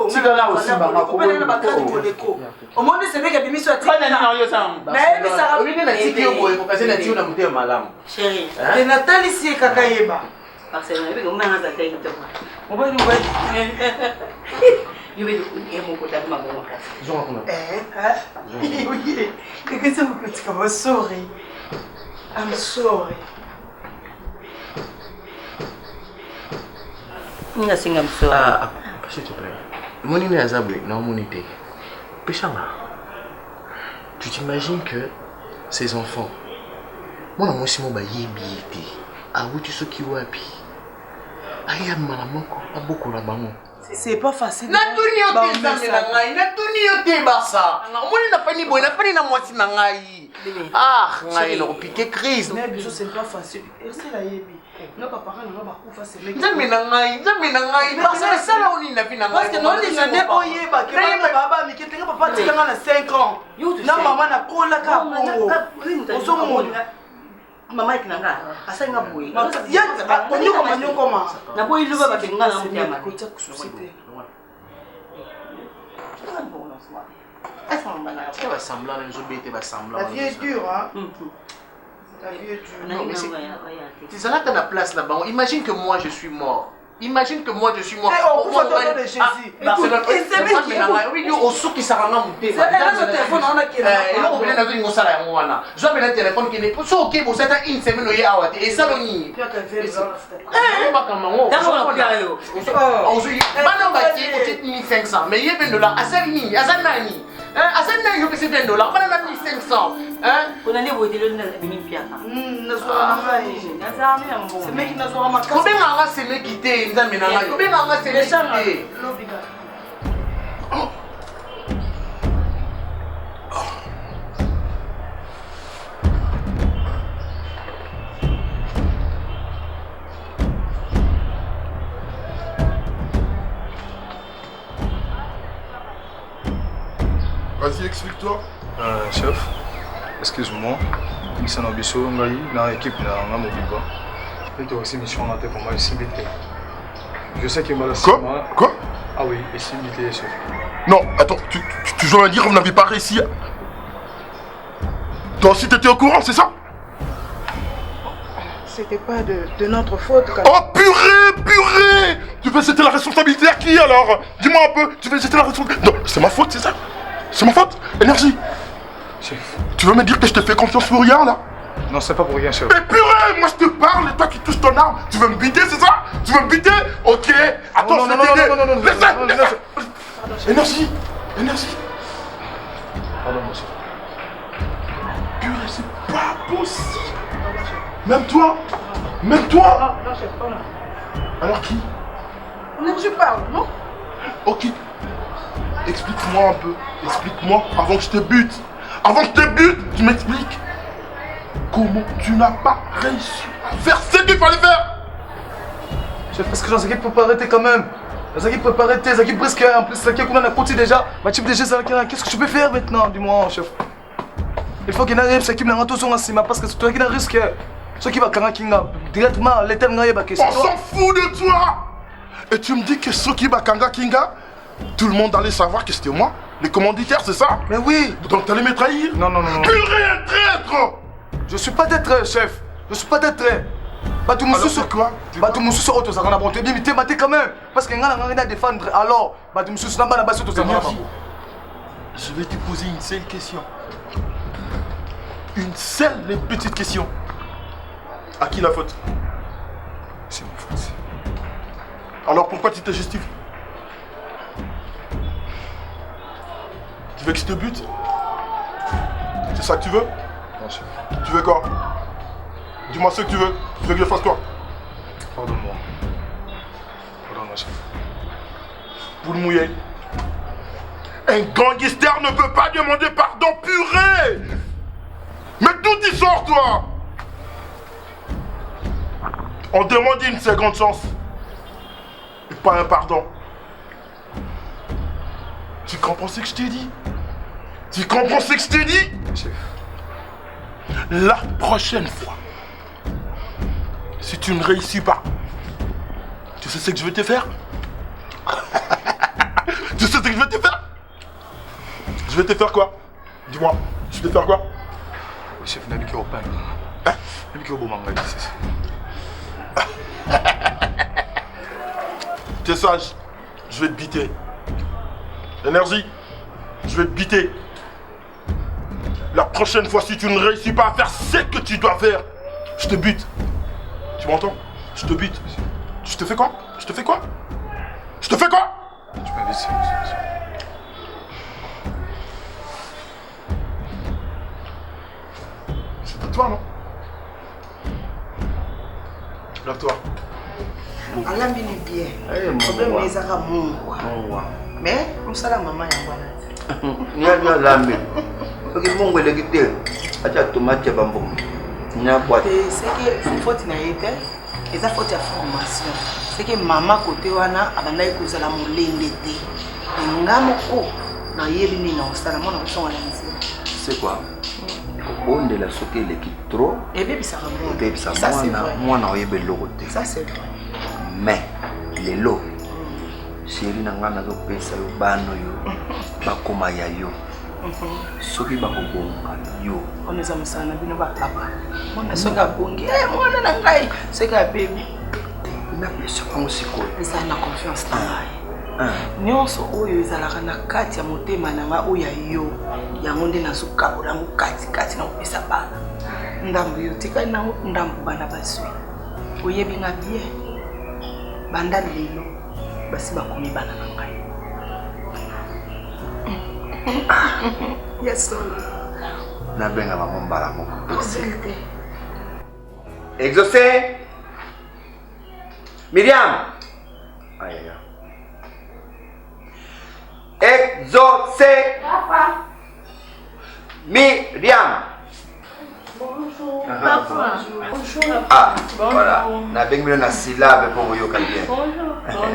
Tu là aussi maman ko ko. Au monde c'est vrai que bimiso ati. Mais ça oui na tiki yo boy ko kasi na tiki na mutema malamu. Chérie. Et Nathalie si kakayeba. Parce que on veut que ça taille tout. On va nous voir. You will emo ko ta maman. Jonga kuna. Oui. Que ça vous coûte comme sorry. I'm sorry. Nga singa mso. Ah, s'il te plaît. Moni ni azabwe na moni te. Péchanga. Tu t'imagines que ces enfants, moi aussi mon bayi biété. Ah oui tu sais qui wapi. Aya malamoko aboko la bango. C'est pas facile. Na tuni yote zamela ngai, na tuni yote basa. Moni na fani boy, na fani na mwasi na ngai. Ah, ngai no piquer crise. Mais biso c'est pas facile. Et c'est la yebi. Non papa nga ba kufa c'est mec. Zamela ngai. Parce que ça là on y na fina ngai. Parce que non les jeunes oyeba que baba mi ketenga papa tikanga na 5 ans. Na maman na kola ka bongo. Osomona. Mama ikinanga asenga boy. Ya onyoko ma. Na boy luba ba kinga na mutema. Kota kususite. La vie est dure, hein? La vie est dure. Non, mais c'est là que la place là-bas. Imagine que moi je suis mort. Imagine que moi je suis mort. On va donner de Jésus. Oui, au sou qui s'arrange à monter. C'est là le téléphone, on a qui est là. Et là, on vient d'avoir une salle à moi. Je vais le téléphone qui n'est pas ok. Vous êtes une semaine au Yawati. Et ça, on y est. Tu as qu'à faire ça. Mais il y a 20 $. Asani, Azanani. Azanani, il y a 20 $. Madame a mis 500. On a les voté le Nimipiaka. C'est mec qui n'a pas ma carte. Combien on a ces mecs quittés? Combien on a ces mecs quittés? Vas-y, explique-toi. Chef, excuse-moi. Il s'en a biso ngai na équipe na Mobiba. Et toi aussi mission na tête pour moi ici bité. Je sais que malheureusement. Quoi? Ah oui, ici bité chef. Non, attends, tu veux me dire qu'on n'avait pas réussi. Toi aussi t'étais au courant, c'est ça? C'était pas de notre faute quand même. Oh purée! Tu veux c'était la responsabilité à qui alors? Dis-moi un peu, tu veux c'était la responsabilité. Non, c'est ma faute, c'est ça? C'est ma faute? Énergie! Chef. Tu veux me dire que je te fais confiance pour rien là? Non, c'est pas pour rien, chef. Mais purée, moi je te parle et toi qui touches ton arme, tu veux me buter, c'est ça? Tu veux me buter? Ok, attends, je vais t'aider. Laisse-le! Énergie! Pardon, monsieur. Purée, c'est pas possible! Même toi! Mais toi Non, chef, pas là. Alors qui? Non, je parle, non? Ok. Explique-moi un peu. Explique-moi avant que je te bute. Avant que je te bute, tu m'expliques. Comment tu n'as pas réussi à faire ce qu'il fallait faire? Chef, parce que Zaki peut pas arrêter quand même. Zaki peut pas arrêter. Zaki presque en plus Zaki qu'on a côté déjà. Ma type déjà qu'est-ce que tu peux faire maintenant? Dis-moi, chef. Il faut qu'il arrive, Zaki me l'a rendu son assima parce que c'est toi qui n'a risque. Ce qui va Kangakinga directement l'éternel va question. On s'en fout de toi. Et tu me dis que Soki Bakanga Kinga, tout le monde allait savoir que c'était moi, les commanditaires, c'est ça? Mais oui. Donc t'allais me trahir? Non. Purée, un traître. Je suis pas d'être chef. Je suis pas d'être. Batou Moussou sur quoi? Batou Moussou sur auto, ça n'a pas bien, mais t'es maté quand même. Parce qu'il y a rien à défendre. Alors, Batou Moussou sur la base auto, ça n'a pas. Je vais te poser une seule question. Une seule et petite question. À qui la faute? C'est ma faute. Alors pourquoi tu te justifies? Tu veux que je te bute? C'est ça que tu veux? Non, chef. Tu veux quoi? Dis-moi ce que tu veux. Tu veux que je fasse quoi? Pardonne-moi. Pardonne-moi, chef. Pour le mouiller. Un gangster ne peut pas demander pardon, purée! Mais d'où tu sors, toi? On demande une seconde chance. Et pas un pardon. Tu comprends ce que je t'ai dit? Tu comprends ce que je t'ai dit? Chef. La prochaine fois, si tu ne réussis pas, tu sais ce que je vais te faire? Tu sais ce que je vais te faire? Je vais te faire quoi? Dis-moi, je vais te faire quoi? Chef, n'a pas au pain. N'a pas au bon manga ici. T'es sage, je vais te biter. Énergie, je vais te biter. La prochaine fois, si tu ne réussis pas à faire ce que tu dois faire, je te bute. Tu m'entends? Je te bute. Je te fais quoi? Je te fais quoi? Je te fais quoi? Tu m'invites. C'est à toi, non? Lève-toi. alambini bien problème ezaka mungu mais mosala mama yango wana lambi soki mungu eleki te atia tomate ya bambongo seke faute na ye te eza faute ya formation seke mama kote wana abandaki kozala molende te nga moko nayebi nini na kosala mwana kosonga na nzela c'est quoi obondela soki eleki trop ebebisaka mwana oyeba eloko te ça c'est vrai. mais lelo chéri na nga nazopesa yo bana oyo bakoma ya yo soki bakobonga yo ono eza mosala na bino bapapa mwana soki abongi mwana na ngai soki abebi napesa bango sikoyo eza na confiance na ngai nyonso oyo ezalaka na kati ya motema na ngai oyo ya yo yango nde nazokabola yango katikati na kopesa bana ndambo yo tikali nango ndambo bana bazwi oyebi nga bien banda lelo basi bakomi bana na ngai yes nabenga bango mbala moko exaucé Myriam ayaya exaucé Myriam. Bonjour. Papa. Bonjour. Ah, voilà. Na bengi na syllabe pour vous bien. Bonjour. Bonjour.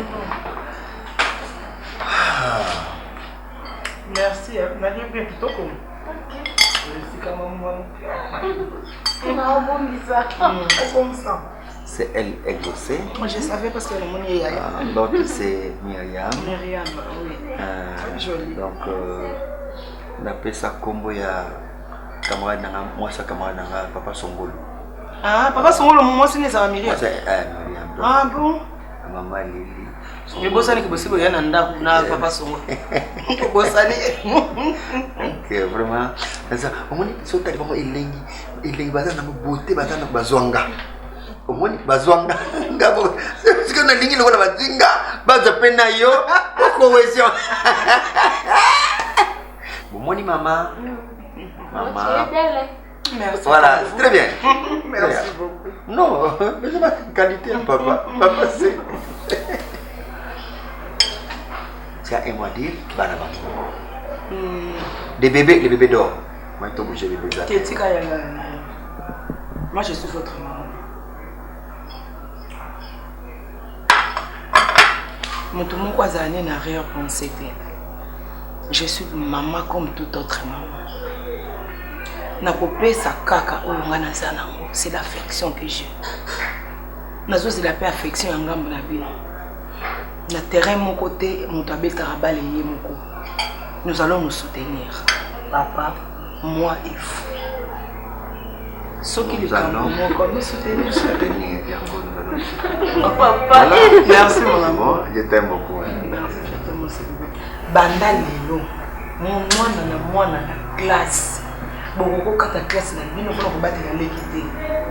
Merci, Marie bien plutôt comme. OK. C'est quand même moi. Comme ça. C'est elle exaucée. Moi je savais parce que le monde est Yaya. L'autre c'est Myriam. Myriam, oui. Jolie. Donc on appelle ça combo ya camarade nanga, moi ça camarade nanga papa Songolo. Ah, papa Songolo moi c'est ça Myriam. C'est Myriam. Ah bon? Maman Lili. Mais bosani que possible ya nanda na papa Songolo. Bosani. OK, vraiment. Ça on dit so tali bango elengi bazana beauté bazana bazwanga. Omoni bazwanga ngabo siko na lingi lokola bazinga baza pena yo cohésion. Omoni maman. Maman. Tu es belle. Merci. Voilà, c'est très bien. Merci beaucoup. Non, mais c'est ma qualité, papa. Papa, c'est... C'est à un mois dire, banaba. Des bébés, les bébés dorment. Moi, je bouger les bébés. Moi, je suis votre maman. Tout le monde n'a rien pensé. Je suis maman comme toute autre maman. C'est l'affection que j'ai. C'est la paix affection en gamme la vie. Na terrain mon côté, mon tabel tarabal et mon coup. Nous allons nous soutenir. Papa, moi et vous. Ce qui les allons nous soutenir. Papa, merci mon amour. Je t'aime beaucoup. Merci, je t'aime aussi. Banda lelo, moi na classe. Beaucoup quand ta classe na bino pour battre la l'équité.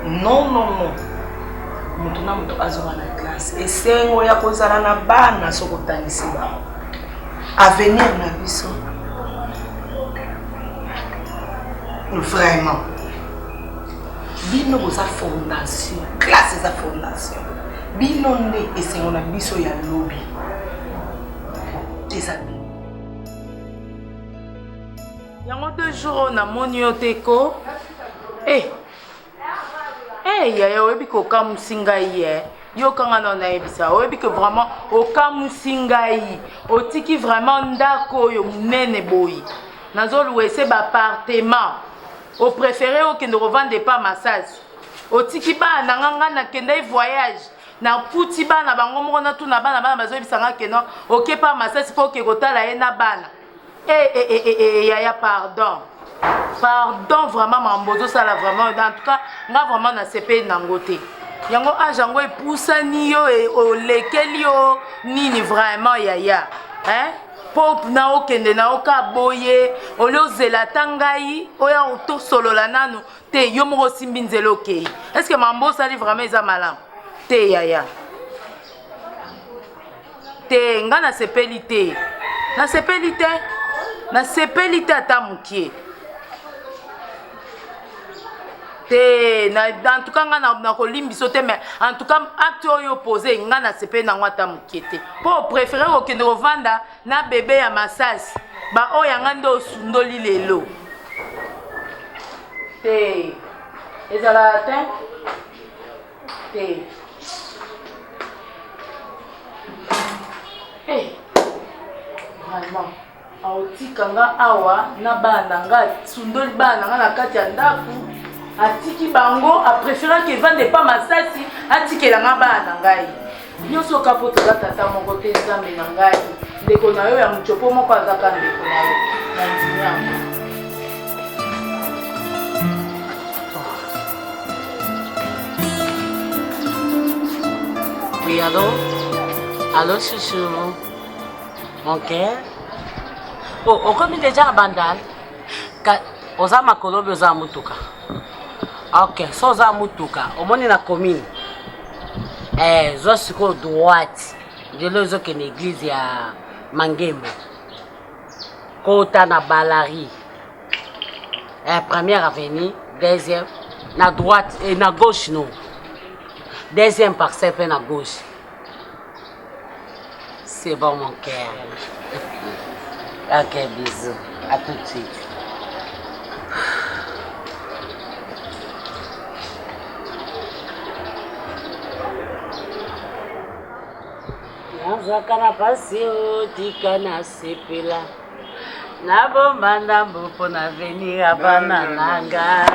Non. Mutuna mutu azora na classe. Et c'est ngoya kozala na bana sokotanisi ba. Avenir na biso. Vraiment. Bino boza fondation, classe za fondation. Bino ne et on a biso ya lobby. Des amis. Yango 2 jours na monio teko. Yaya oyebi ko kamusinga ye. Yo kanga na ebisa. Oyebi que vraiment o kamusinga yi. Otiki vraiment ndako yo munene boyi. Nazo louer ba appartement. Au préféré au qui ne revendait pas massage. Au tiki ba na nganga na kende voyage. Na kuti ba na bango moko na tout na bana bazo bisanga keno. OK pas massage faut que kotala ye na bana. Yaya pardon. Pardon vraiment mambozo ça là vraiment en tout cas nga vraiment na CP nangote. Yango ajango epusani yo e olekeli yo nini vraiment yaya. Pop na okende na oka boye olio zela tangai oya auto solo la nanu te yo moko simbi nzelo okei. Est-ce que mambo sali vraiment eza malam? Te yaya. Te nga na sepelite. Na sepelite. Na sepelite ata mukie. Te na en tout cas nga na kolimbi sote mais en tout cas acte oyo posé nga na sepe na ngwata mukete. Pour préférer okende revanda na bébé ya massage. Ba oya nga ndo sundoli lelo. Te ezala atin. Te. Vraiment. Aotika nga awa na bana nga sundoli bana nga na kati ya ndaku. Atiki bango a préféré que vende pas masasi atiki la ngaba na ngai nyoso kapoto za tata moko te zambe na ngai ndeko na yo ya mchopo moko azaka ndeko na yo na ndinya. Oui, allô chouchou, mon cœur. Oh, on connaît déjà Bandal. Oza makolobe oza mutuka. Ok, so oza mutuka. Omoni na commune. Zo siko droite. Delo zo ke l'église ya Mangembo. Kota na Balari. Première avenue, deuxième na droite et na gauche non. Deuxième parcelle pe na gauche. C'est bon mon cœur. Ok, bisous. À tout de suite. Nazaka na pasi otika na sepela na bombanda mbopo na venir abana nanga.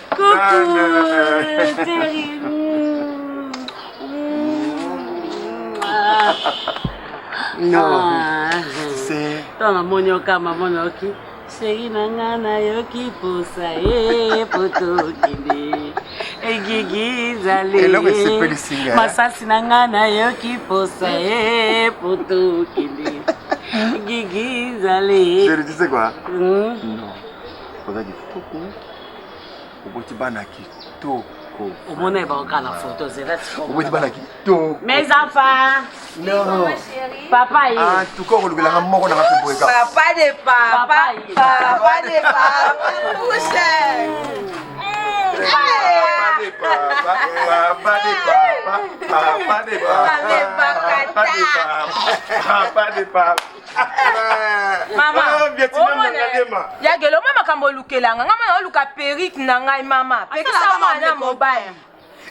Coucou chérie. Non, c'est... Ton monyoka mamonoki chérie nanga na yoki posa poto kinde. Gigi zale masasi nanga na yoki posa poto kinde. Gigi zale. Chérie, tu sais quoi? Non. On a dit toko. On peut bana kitoko. On monnaie ba okana photo c'est là. On peut bana kitoko. Mes enfants. Non. Papa yi. Ah, tout ko olubela nga moko na ngape boyeka. Papa de papa. Papa de papa. Touche. yagelo mama makambo lukelanga ngama luka perike na ngai mama pekisa mwana mobile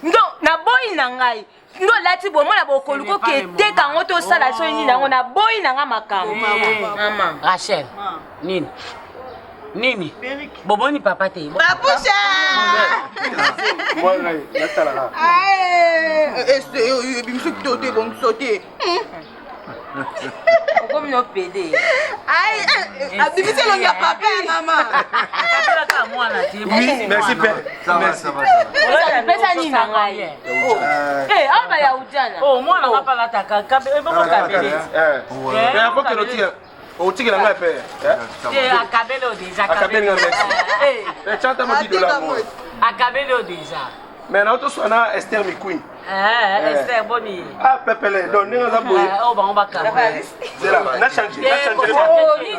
ndo na boyi na ngai ndo lati bomona bokoluko ke teka ngo to sala so nini nango na boyi na nga makambo mama Rachel nini Nini? Boboni papa te. Babusha! Moi là, là là. Est-ce bimsu toté bon sauter. Comme no pédé. Aïe, abimisi lo ya papa maman. Kapela ka moi na ti. Oui, merci père. Ça va. Pesa ni na ngai. Eh, aba ya ujana. Oh, moi na papa la taka. Kapela boko kapela. Mais après que le tire. O tiki la ngai père. Akabelo déjà. Akabelo merci. Eh, chanta mo $10 moi. Akabelo déjà. Mais na to sona Esther mi queen. Esther boni. Ah pepele donc ni nga boye. Oh ba on ba ka. C'est là, na changer.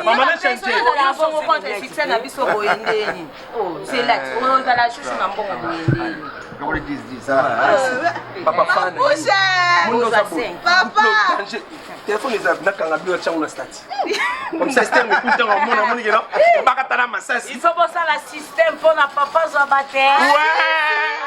Maman na changer. La bongo quand elle fixe na biso boyende ni. Oh, c'est là. On va la chouchou na bongo boyende. Comment les 10 ça? Papa fan. Papa. Téléphone les a nakanga bio tchango na stati. Comme ça Esther mi queen tanga mona moni gena. Bakata na masasi. Il faut bosser la système pour na papa zo bater. Ouais.